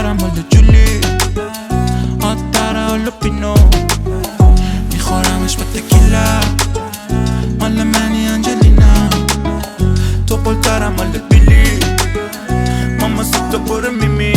پلترم مال جولی آتره حالا پینو میخورمش با تکیلا مال منی انجلینا تو پلترم مال بیلی ماما سیتا پر میمی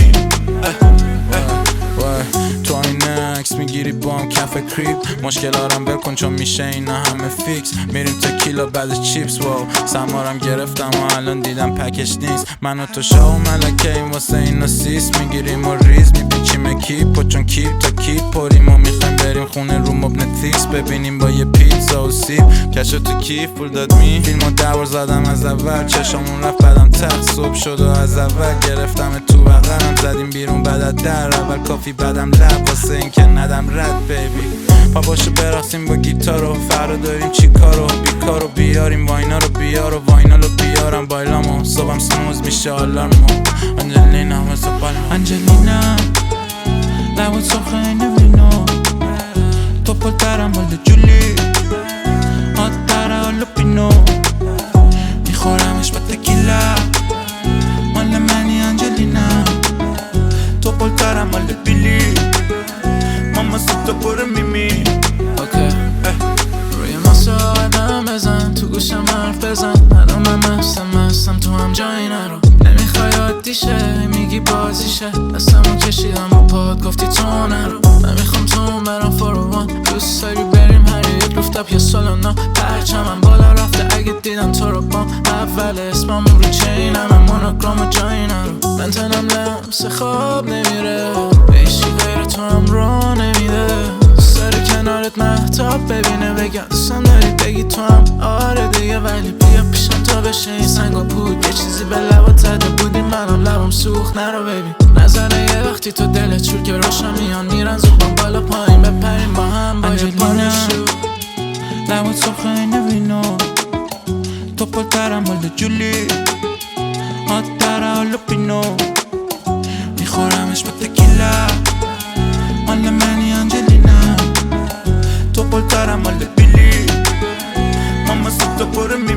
تو این عکس میگیری بام کف کریپ مشکلارم بکن چون میشه اینا همه فیکس میریم تکیلا بعد چیپس واو سمارم گرفتم و الان دیدم پکش نیست من و تو شاو ملکه این واسه اینا سیس میگیریم و ریز میپیچیم کیپ و چون کیپ تا کیپ پریم و میخوایم بریم خونه رو مبنتیکس ببینیم با یه پیتزا و سیب کشو تو کیف پول داد می فیلمو دور زدم از اول چشامون رفت بعدم تخت صبح شد و از اول گرفتم تو بغلم زدیم بیرون بعد در اول کافی بعدم لب واسه این که ندم رد بیبی پا باشو برقصیم با گیتارو فردا داریم چی کارو بیکارو بیاریم واینا رو بیار و واینا رو بیارم بایلامو صبحم سموز میشه آلارمو انجلینا مثل بالم انجلینا لبت سرخه این وینو تو پلترم مال جولی آتره حالا پینو میخورمش با تکیلا مال منی انجلینا تو پلترم مال بیلی ماما سیتا پر میمی اوکی روی ماسه آدم بزن تو گوشم حرف بزن الان من مستم تو هم جایی نرو نمیخوای عادی شه میگی بازیشه دستمو کشیدم با پاد گفتی تو نرو نمیخوام تو برم فاروان دوست داری بریم هر یک روفتاپ یا سالونا پرچمم بالا رفته اگه دیدم تو رو بام اول اسمم رو چینم مونوگرام و جایی نرو من تنم لمس خواب نمیره هیچی غیر تو هم رو نمیده سر کنارت مهتاب ببینه بگم دوستم داری بگی تو هم آره دیگه ولی بیا پیشم تا بشه این سنگا پود یه چیزی به لبات زده بودی منم لبم سوخت نرو ببین نظره یه وقتی تو دلت شور که روشم میان میرن زوبان بالا پایین بپریم با هم با یه پارشو لبت سرخه این وینو تو پلترم مال جولی آتره حالا پینو میخورمش با تکیلا مال منی انجلینا تو پلترم مال بیلی ماما سیتا پر میمی